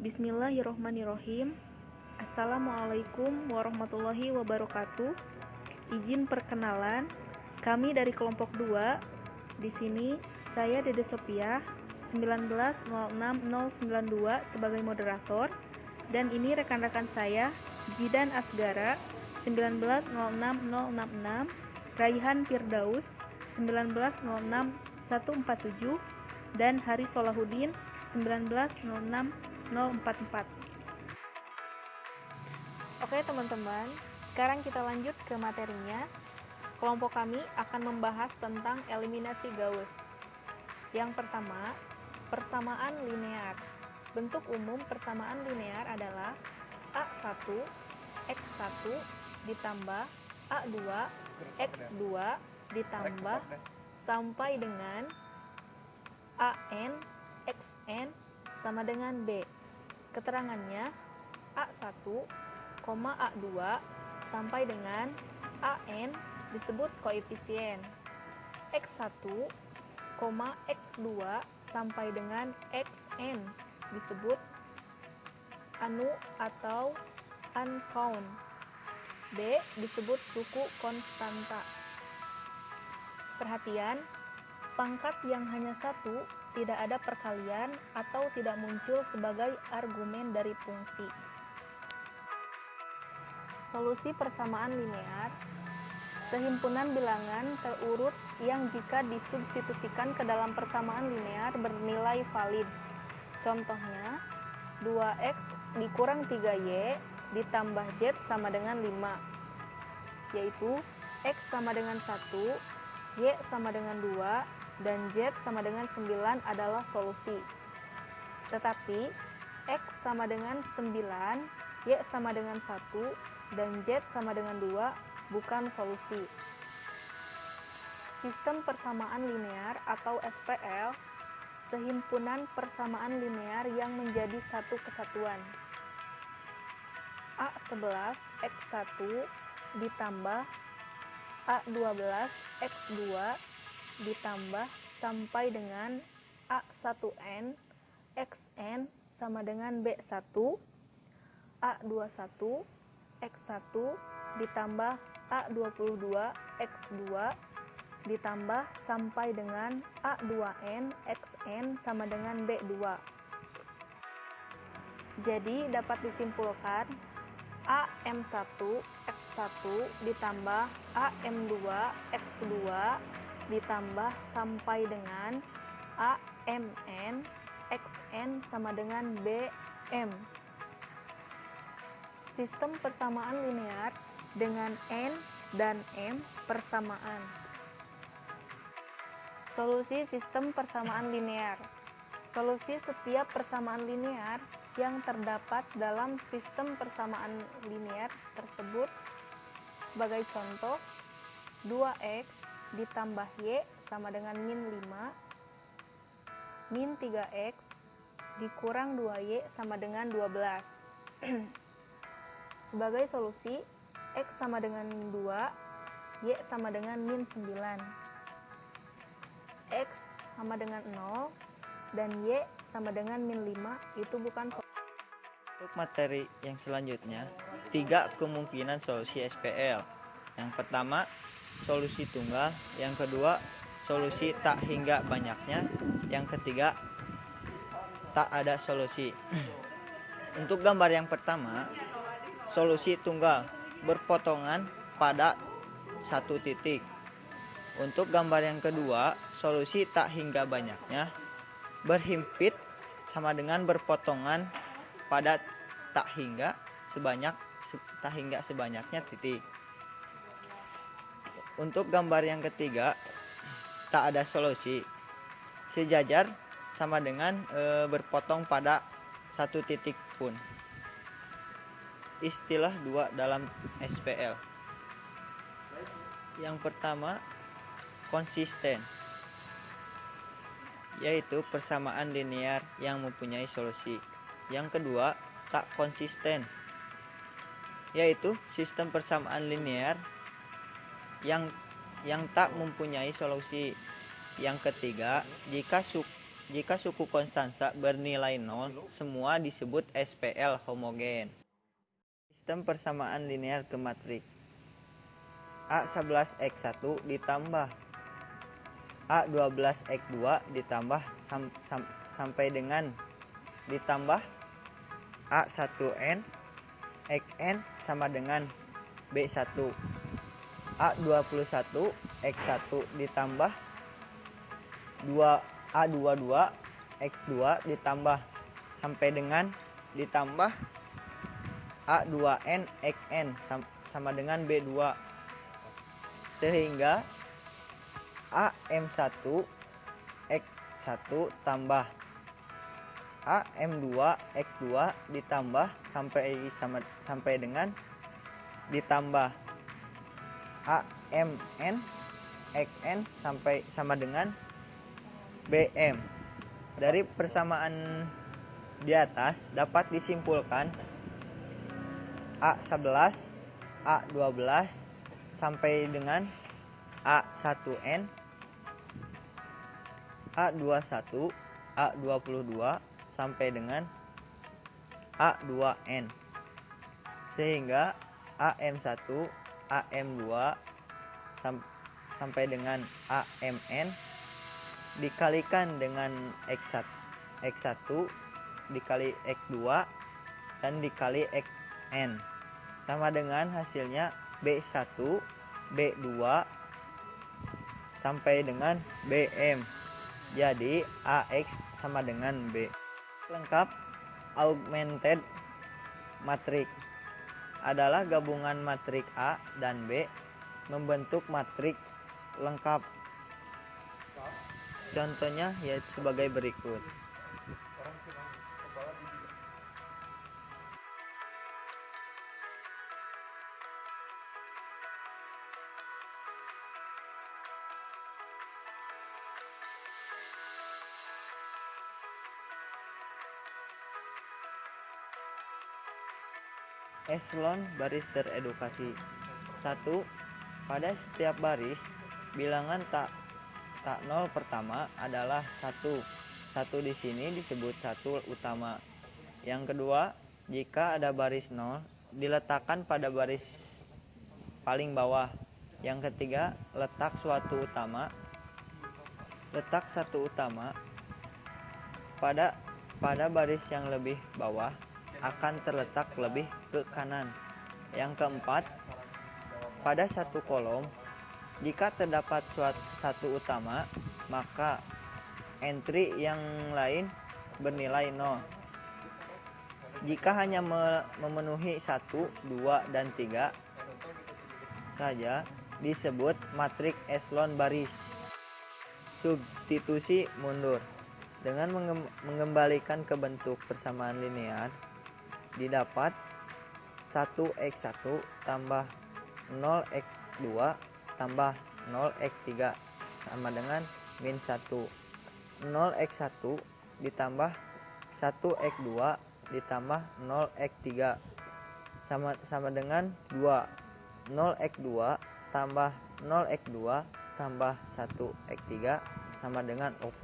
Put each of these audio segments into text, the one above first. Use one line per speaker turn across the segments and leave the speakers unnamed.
Bismillahirrohmanirrohim. Assalamualaikum warahmatullahi wabarakatuh. Izin perkenalan, kami dari kelompok 2. Di sini saya Dede Sophia 1906092 sebagai moderator, dan ini rekan-rekan saya Jidan Asgara 1906066, Raihan Firdaus 1906147, dan Hari Solahuddin 1906044. Oke teman-teman, sekarang kita lanjut ke materinya. Kelompok kami akan membahas tentang eliminasi Gauss. Yang pertama, persamaan linear. Bentuk umum persamaan linear adalah A1 X1 ditambah A2 X2 ditambah sampai dengan AN XN sama dengan B. Keterangannya A1, A2 sampai dengan AN disebut koefisien, X1, X2 sampai dengan XN disebut anu atau uncount, B disebut suku konstanta. Perhatian, pangkat yang hanya satu tidak ada perkalian atau tidak muncul sebagai argumen dari fungsi. Solusi persamaan linear: sehimpunan bilangan terurut yang jika disubstitusikan ke dalam persamaan linear bernilai valid. Contohnya, 2x dikurang 3y ditambah z sama dengan 5, yaitu x sama dengan 1, y sama dengan 2, dan z sama dengan 9 adalah solusi. Tetapi x sama dengan 9, y sama dengan 1, dan z sama dengan 2 bukan solusi. Sistem persamaan linear atau SPL, sehimpunan persamaan linear yang menjadi satu kesatuan. A11 X1 ditambah A12 X2 ditambah sampai dengan A1N XN sama dengan B1, A21 X1 ditambah A22 X2 ditambah sampai dengan A2N XN sama dengan B2. Jadi dapat disimpulkan AM1 X1 ditambah AM2 X2 ditambah sampai dengan AMN XN sama dengan BM. Sistem persamaan linear dengan N dan M persamaan. Solusi sistem persamaan linear. Solusi setiap persamaan linear yang terdapat dalam sistem persamaan linear tersebut sebagai contoh: 2x ditambah y sama dengan min 5, min 3x dikurang 2y sama dengan 12. Sebagai solusi, x sama dengan 2, y sama dengan min 9, x sama dengan 0, dan y sama dengan min 5 itu bukan solusi.
Untuk materi yang selanjutnya, 3 kemungkinan solusi SPL. Yang pertama, solusi tunggal. Yang kedua, solusi tak hingga banyaknya. Yang ketiga, tak ada solusi. Untuk gambar yang pertama, solusi tunggal berpotongan pada satu titik. Untuk gambar yang kedua, solusi tak hingga banyaknya berhimpit sama dengan berpotongan pada tak hingga sebanyaknya titik. Untuk gambar yang ketiga, tak ada solusi, sejajar sama dengan berpotong pada satu titik pun. Istilah 2 dalam SPL. Yang pertama, konsisten, yaitu persamaan linear yang mempunyai solusi. Yang kedua, tak konsisten, yaitu sistem persamaan linear yang tak mempunyai solusi. Yang ketiga, Jika suku konstansa bernilai 0, semua disebut SPL homogen. Sistem persamaan linear ke matrik. A11X1 ditambah A12X2 ditambah sampai dengan ditambah A1N Xn sama dengan B1. A21X1 ditambah A22X2 ditambah sampai dengan ditambah A2N Xn sama dengan B2, sehingga AM1 X1 tambah AM2 X2 ditambah sampai dengan ditambah AMN Xn sama dengan BM. Dari persamaan di atas dapat disimpulkan A11, A12 sampai dengan A1N, A21, A22 sampai dengan A2N, sehingga AM1, AM2 sampai dengan AMN dikalikan dengan X1 dikali X2 dan dikali Xn sama dengan hasilnya B1, B2 sampai dengan BM. Jadi AX sama dengan B. Lengkap augmented matrik adalah gabungan matrik A dan B membentuk matrik lengkap. Contohnya yaitu sebagai berikut. Eselon baris teredukasi. 1. Pada setiap baris, bilangan tak nol pertama adalah 1. 1 di sini disebut 1 utama. Yang kedua, jika ada baris 0, diletakkan pada baris paling bawah. Yang ketiga, letak 1 utama pada baris yang lebih bawah akan terletak lebih ke kanan. Yang keempat, pada satu kolom, jika terdapat satu utama, maka entry yang lain bernilai 0. Jika hanya memenuhi 1, 2, dan 3 saja, disebut matrik eselon baris. Substitusi mundur. Dengan mengembalikan ke bentuk persamaan linear, didapat 1x1 tambah 0x2 tambah 0x3 sama dengan min 1. 0x1 ditambah 1x2 ditambah 0x3 sama dengan 2. 0x2 tambah 0x2 tambah 1x3 sama dengan 4.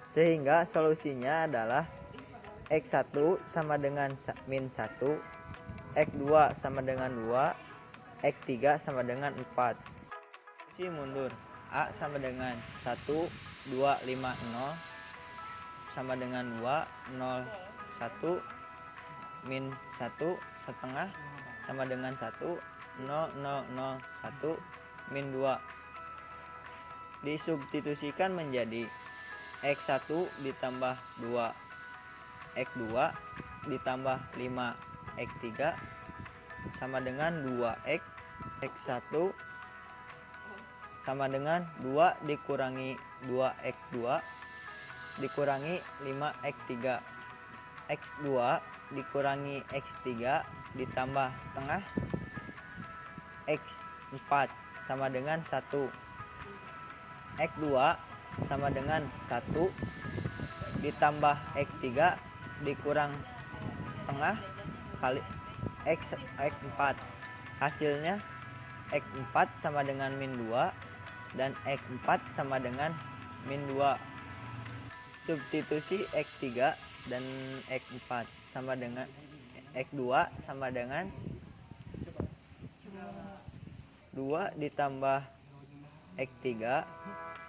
Sehingga solusinya adalah X1 sama dengan min 1, X2 sama dengan 2, X3 sama dengan 4. Solusi mundur. A sama dengan 1, 2, 5, 0 sama dengan 2, 0, 1, min 1 setengah sama dengan 1, 0, 0, 0, 1, min 2. Disubstitusikan menjadi X1 ditambah 2 X2 ditambah 5 X3 sama dengan 2X. X1 sama dengan 2 dikurangi 2X2 dikurangi 5X3. X2 dikurangi X3 ditambah setengah X4 sama dengan 1. X2 sama dengan 1 ditambah X3 dikurang setengah kali X4. Hasilnya X4 sama dengan min 2 dan X4 sama dengan min 2. Substitusi X3 dan X4 sama dengan X2 sama dengan 2 ditambah X3,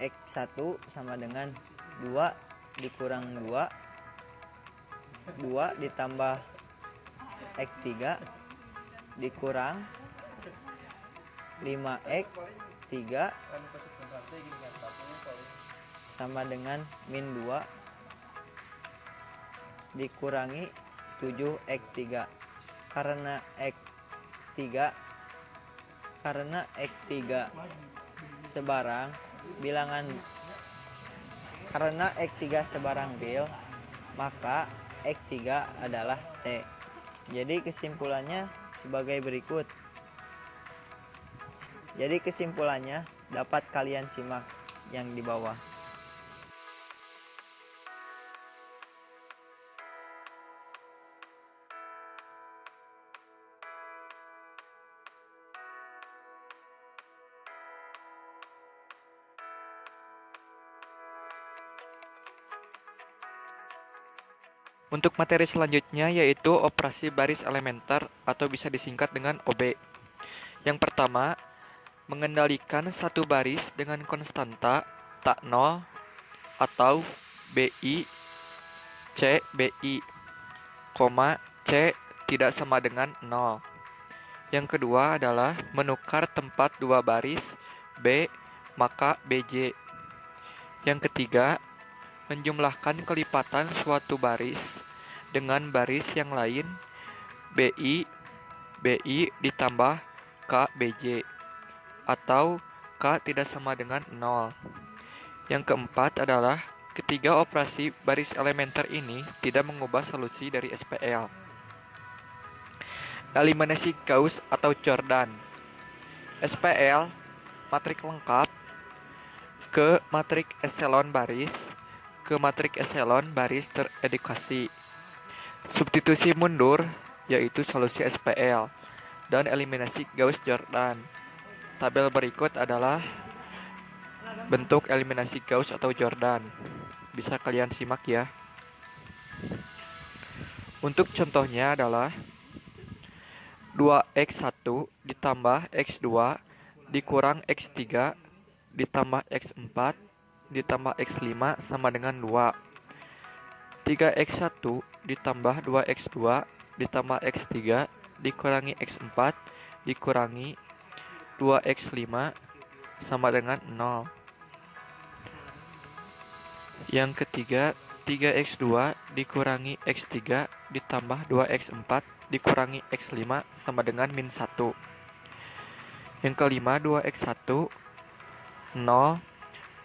X1 sama dengan 2 dikurang 2, 2 ditambah X3 dikurang 5X3 sama dengan min 2 dikurangi 7X3. Karena X3 sebarang bil, maka X3 adalah T. Jadi kesimpulannya sebagai berikut. Dapat kalian simak yang di bawah.
Untuk materi selanjutnya yaitu operasi baris elementer atau bisa disingkat dengan OB. Yang pertama, mengendalikan satu baris dengan konstanta tak nol atau BI, C tidak sama dengan 0. Yang kedua adalah menukar tempat dua baris B maka BJ. Yang ketiga, menjumlahkan kelipatan suatu baris dengan baris yang lain BI ditambah K BJ atau K tidak sama dengan 0. Yang keempat adalah ketiga operasi baris elementer ini tidak mengubah solusi dari SPL. Eliminasi Gauss atau Jordan. SPL matrik lengkap ke matrik eselon baris teredukasi. Substitusi mundur yaitu solusi SPL dan eliminasi Gauss-Jordan. Tabel berikut adalah bentuk eliminasi Gauss atau Jordan. Bisa kalian simak ya. Untuk contohnya adalah 2x1 ditambah x2 dikurang x3 ditambah x4 ditambah x5 sama dengan 2. 3x1 ditambah 2x2 ditambah x3 dikurangi x4 dikurangi 2x5 sama dengan 0. Yang ketiga, 3x2 dikurangi x3 ditambah 2x4 dikurangi x5 sama dengan min 1. Yang kelima, 2x1 0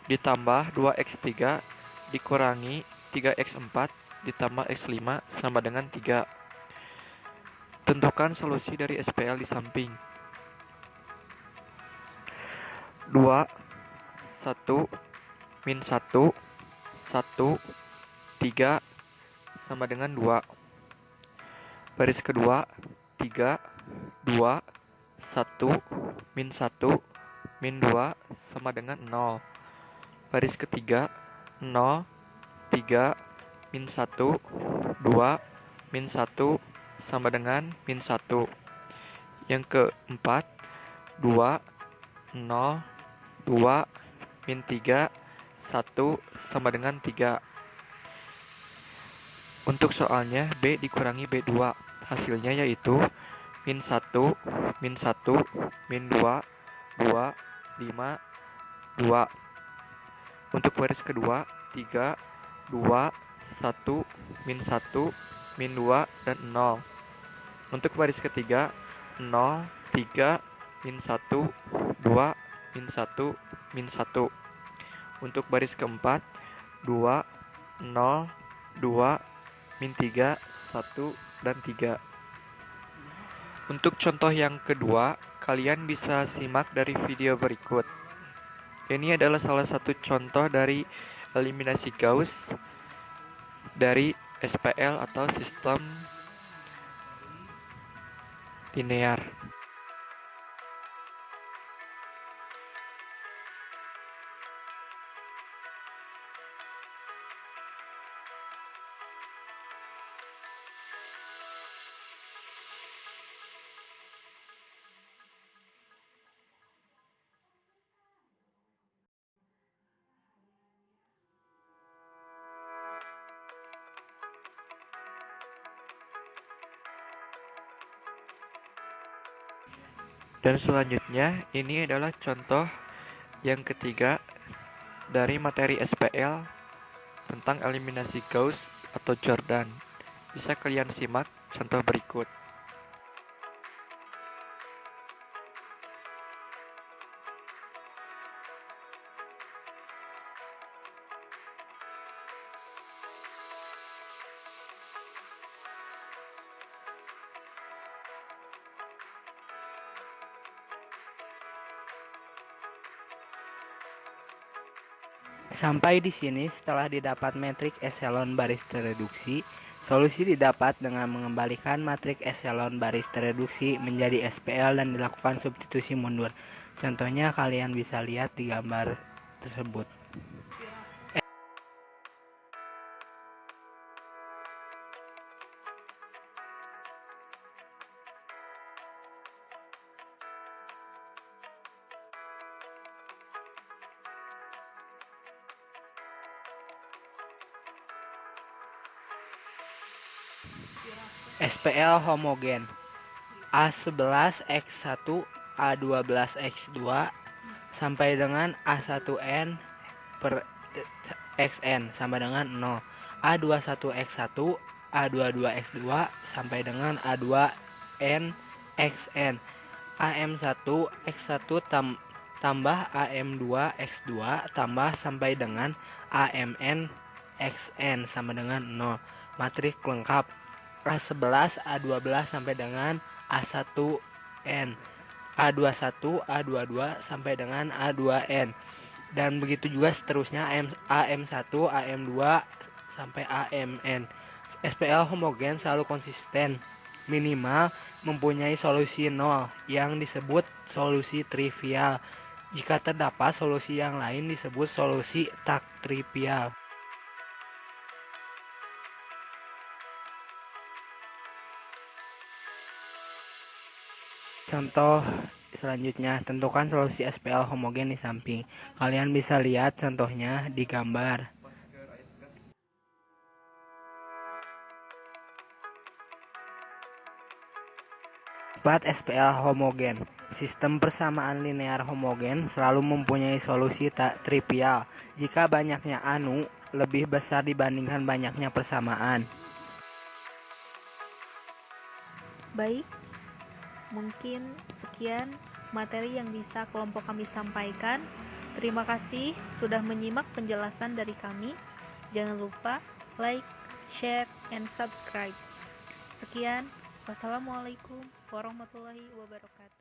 ditambah 2x3 dikurangi 3x4 ditambah x5 sama dengan 3. Tentukan solusi dari SPL di samping. 2, 1, min 1, 1, 3 sama dengan 2. Baris kedua 3, 2, 1, min 1, min 2 sama dengan 0. Baris ketiga 0, 3, min 1, 2, min 1 sama dengan min 1. Yang keempat 2, 0, 2, min 3, 1 sama dengan 3. Untuk soalnya B dikurangi B2. Hasilnya yaitu min 1, min 1, min 2, 2, 5, 2. Untuk baris kedua 3, 2, 1, min 1, min 2, dan 0. Untuk baris ketiga 0, 3, min 1, 2, min 1, min 1. Untuk baris keempat 2, 0, 2, min 3, 1, dan 3. Untuk contoh yang kedua, kalian bisa simak dari video berikut. Ini adalah salah satu contoh dari eliminasi Gauss dari SPL atau sistem linear. Dan selanjutnya, ini adalah contoh yang ketiga dari materi SPL tentang eliminasi Gauss atau Jordan. Bisa kalian simak contoh berikut.
Sampai di sini setelah didapat metrik eselon baris tereduksi, solusi didapat dengan mengembalikan matrik eselon baris tereduksi menjadi SPL dan dilakukan substitusi mundur. Contohnya kalian bisa lihat di gambar tersebut. SPL homogen A11X1 A12X2 sampai dengan A1N per XN sama dengan 0. A21X1 A22X2 sampai dengan A2N XN. AM1X1 tambah AM2X2 tambah sampai dengan AMN XN sama dengan 0. Matrik lengkap A11 A12 sampai dengan A1N, A21 A22 sampai dengan A2N, dan begitu juga seterusnya AM1 AM2 sampai AMN. SPL homogen selalu konsisten, minimal mempunyai solusi 0 yang disebut solusi trivial. Jika terdapat solusi yang lain disebut solusi tak trivial. Contoh selanjutnya, tentukan solusi SPL homogen di samping. Kalian bisa lihat contohnya di gambar. Sifat SPL homogen. Sistem persamaan linear homogen selalu mempunyai solusi tak trivial jika banyaknya anu lebih besar dibandingkan banyaknya persamaan.
Baik, mungkin sekian materi yang bisa kelompok kami sampaikan. Terima kasih sudah menyimak penjelasan dari kami. Jangan lupa like, share, and subscribe. Sekian, wassalamualaikum warahmatullahi wabarakatuh.